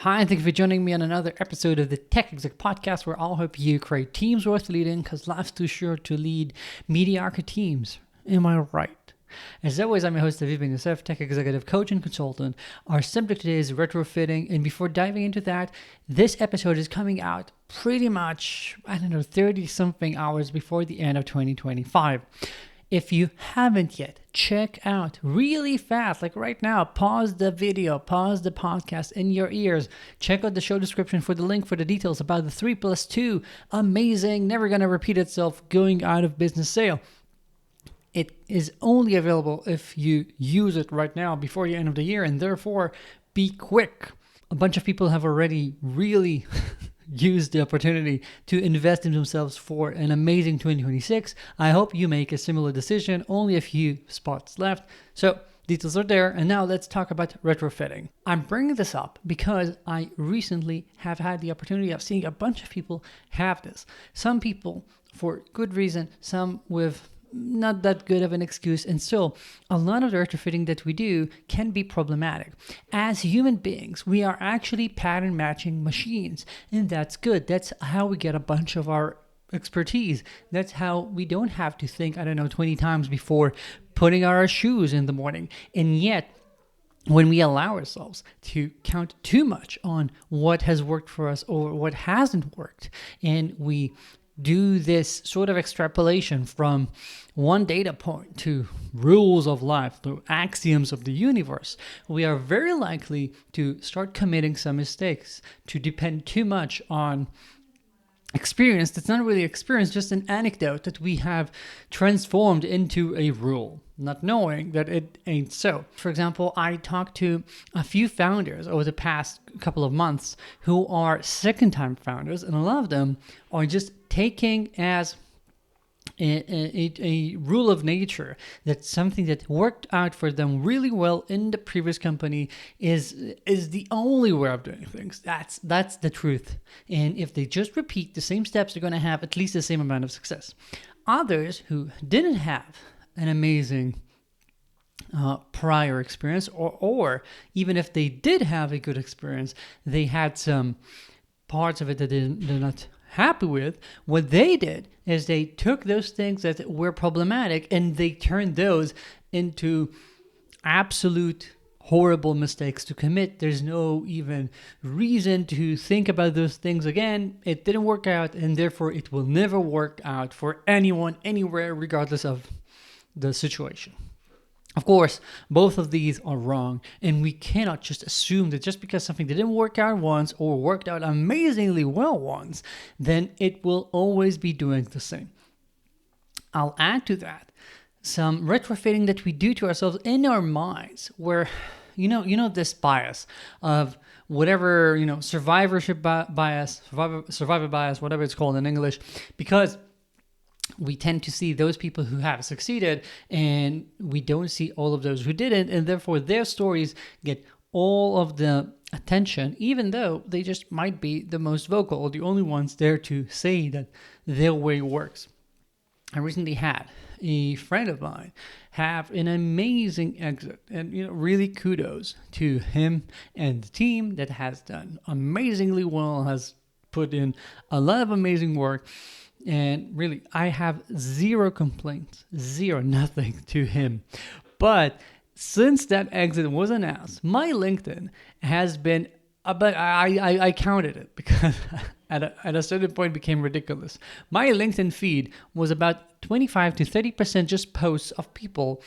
Hi, and thank you for joining me on another episode of the Tech Exec Podcast, where I'll help you create teams worth leading because life's too short to lead mediocre teams. Am I right? As always, I'm your host, Aviv Ben-Yosef, Tech Executive Coach and Consultant. Our subject today is retrofitting, and before diving into that, this episode is coming out pretty much, 30-something hours before the end of 2025. If you haven't yet, check out really fast, like right now, pause the video, pause the podcast in your ears. Check out the show description for the link for the details about the 3+2 amazing, never going to repeat itself, going out of business sale. It is only available if you use it right now before the end of the year, and therefore be quick. A bunch of people have already really use the opportunity to invest in themselves for an amazing 2026. I hope you make a similar decision, only a few spots left. So details are there. And now let's talk about retrofitting. I'm bringing this up because I recently have had the opportunity of seeing a bunch of people have this. Some people for good reason, some with not that good of an excuse, and so a lot of the retrofitting that we do can be problematic. As human beings, we are actually pattern matching machines, and that's good. That's how we get a bunch of our expertise. That's how we don't have to think, 20 times before putting on our shoes in the morning. And yet, when we allow ourselves to count too much on what has worked for us or what hasn't worked, and we do this sort of extrapolation from one data point to rules of life, to axioms of the universe, we are very likely to start committing some mistakes, to depend too much on experience that's not really experience, just an anecdote that we have transformed into a rule, not knowing that it ain't so. For example, I talked to a few founders over the past couple of months who are second-time founders, and a lot of them are just taking as a rule of nature that something that worked out for them really well in the previous company is the only way of doing things. That's the truth. And if they just repeat the same steps, they're going to have at least the same amount of success. Others who didn't have an amazing prior experience, or even if they did have a good experience, they had some parts of it that they're not happy with. What they did is they took those things that were problematic and they turned those into absolute horrible mistakes to commit. There's no even reason to think about those things again. It didn't work out, and therefore it will never work out for anyone, anywhere, regardless of the situation. Of course, both of these are wrong, and we cannot just assume that just because something didn't work out once or worked out amazingly well once, then it will always be doing the same. I'll add to that some retrofitting that we do to ourselves in our minds, where this bias of whatever, survivorship bias, survivor bias, whatever it's called in English, because we tend to see those people who have succeeded and we don't see all of those who didn't, and therefore their stories get all of the attention, even though they just might be the most vocal or the only ones there to say that their way works. I recently had a friend of mine have an amazing exit, and really kudos to him and the team that has done amazingly well, has put in a lot of amazing work. And really, I have zero complaints, nothing to him. But since that exit was announced, my LinkedIn has been, but I counted it because at a certain point it became ridiculous. My LinkedIn feed was about 25 to 30% just posts of people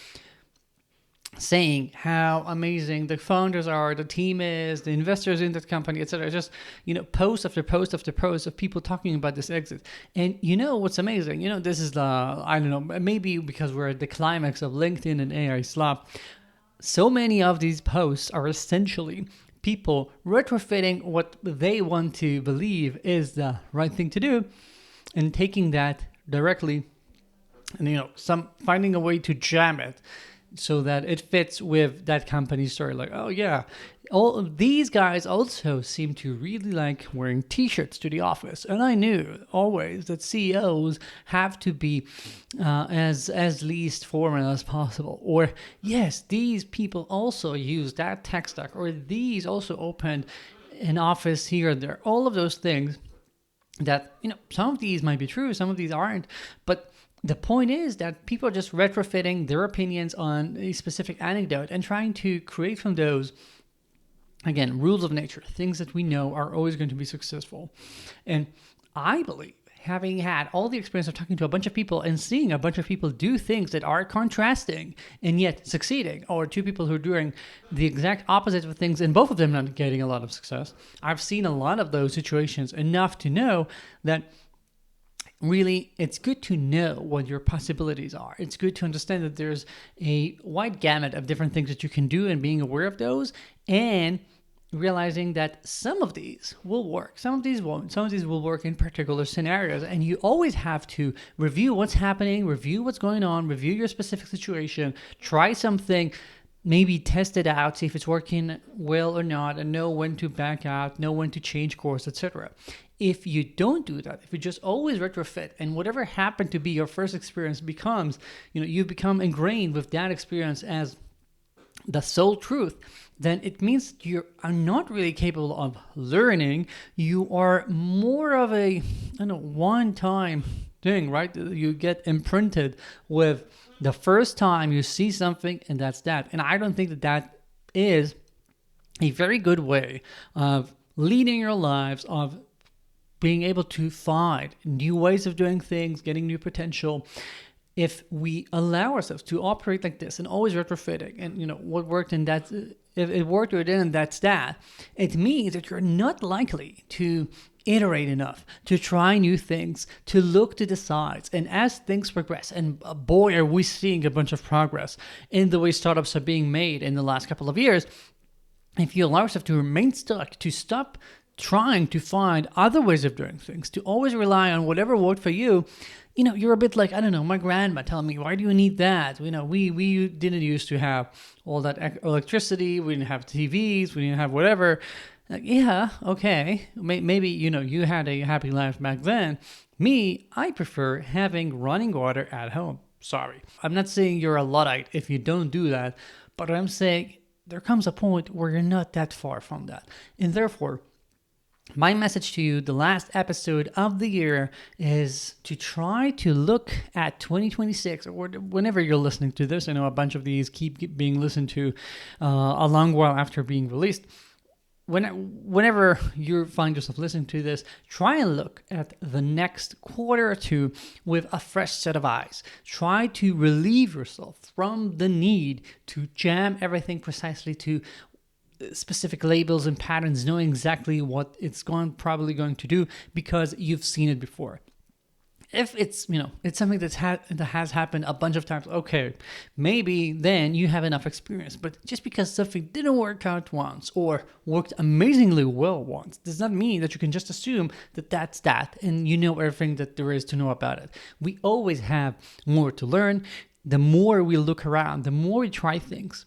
saying how amazing the founders are, the team is, the investors in that company, etc. Just, post after post after post of people talking about this exit. And what's amazing? This is maybe because we're at the climax of LinkedIn and AI slop. So many of these posts are essentially people retrofitting what they want to believe is the right thing to do and taking that directly and, some finding a way to jam it so that it fits with that company's story. Like, oh yeah, all of these guys also seem to really like wearing t-shirts to the office. And I knew always that CEOs have to be as least formal as possible. Or yes, these people also use that tech stack, or these also opened an office here or there, all of those things that, some of these might be true, some of these aren't, but the point is that people are just retrofitting their opinions on a specific anecdote and trying to create from those, again, rules of nature, things that we know are always going to be successful. And I believe, having had all the experience of talking to a bunch of people and seeing a bunch of people do things that are contrasting and yet succeeding, or two people who are doing the exact opposite of things and both of them not getting a lot of success, I've seen a lot of those situations enough to know that really, it's good to know what your possibilities are. It's good to understand that there's a wide gamut of different things that you can do and being aware of those, and realizing that some of these will work, some of these won't, some of these will work in particular scenarios. And you always have to review what's happening, review what's going on, review your specific situation, try something, maybe test it out, see if it's working well or not, and know when to back out, know when to change course, etc. If you don't do that, if you just always retrofit, and whatever happened to be your first experience becomes, you become ingrained with that experience as the sole truth, then it means you are not really capable of learning. You are more of a one-time thing, right? You get imprinted with the first time you see something, and that's that. And I don't think that that is a very good way of leading your lives, of being able to find new ways of doing things, getting new potential. If we allow ourselves to operate like this and always retrofitting, and what worked and that's, if it worked or it didn't, that's that, it means that you're not likely to iterate enough, to try new things, to look to the sides. And as things progress, and boy, are we seeing a bunch of progress in the way startups are being made in the last couple of years, if you allow yourself to remain stuck, to stop trying to find other ways of doing things, to always rely on whatever worked for you, you're a bit like, I don't know, my grandma telling me, why do you need that? We didn't used to have all that electricity. We didn't have TVs. We didn't have whatever. Like, yeah, okay. Maybe, you had a happy life back then. Me, I prefer having running water at home. Sorry. I'm not saying you're a Luddite if you don't do that, but I'm saying there comes a point where you're not that far from that. And therefore, my message to you, the last episode of the year, is to try to look at 2026, or whenever you're listening to this. I know a bunch of these keep being listened to a long while after being released. Whenever you find yourself listening to this, try and look at the next quarter or two with a fresh set of eyes. Try to relieve yourself from the need to jam everything precisely to specific labels and patterns, knowing exactly what it's probably going to do because you've seen it before. If it's it's something that has happened a bunch of times, okay, maybe then you have enough experience. But just because something didn't work out once or worked amazingly well once does not mean that you can just assume that that's that and you know everything that there is to know about it. We always have more to learn. The more we look around, the more we try things,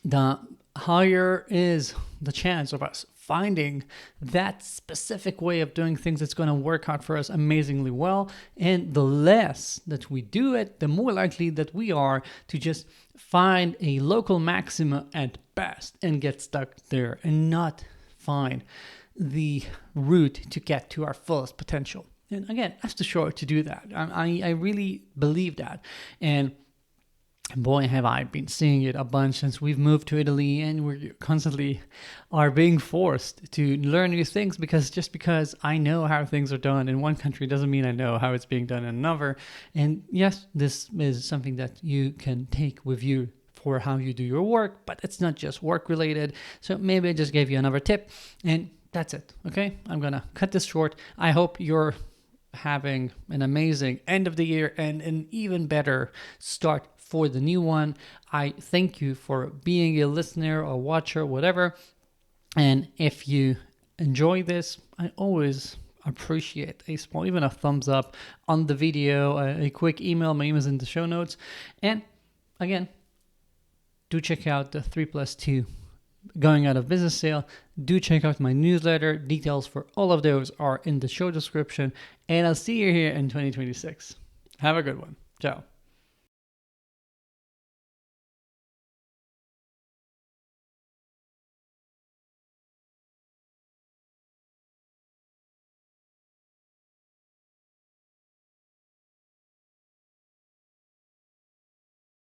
the higher is the chance of us finding that specific way of doing things that's going to work out for us amazingly well. And the less that we do it, the more likely that we are to just find a local maxima at best and get stuck there and not find the route to get to our fullest potential. And again, that's the short to do that. I really believe that. And boy, have I been seeing it a bunch since we've moved to Italy, and we constantly are being forced to learn new things because I know how things are done in one country doesn't mean I know how it's being done in another. And yes, this is something that you can take with you for how you do your work, but it's not just work related. So maybe I just gave you another tip, and that's it. Okay, I'm gonna cut this short. I hope you're having an amazing end of the year and an even better start for the new one. I thank you for being a listener or watcher, whatever. And if you enjoy this, I always appreciate a small, even a thumbs up on the video, a quick email. My email is in the show notes. And again, do check out the 3+2 going out of business sale. Do check out my newsletter. Details for all of those are in the show description. And I'll see you here in 2026. Have a good one. Ciao.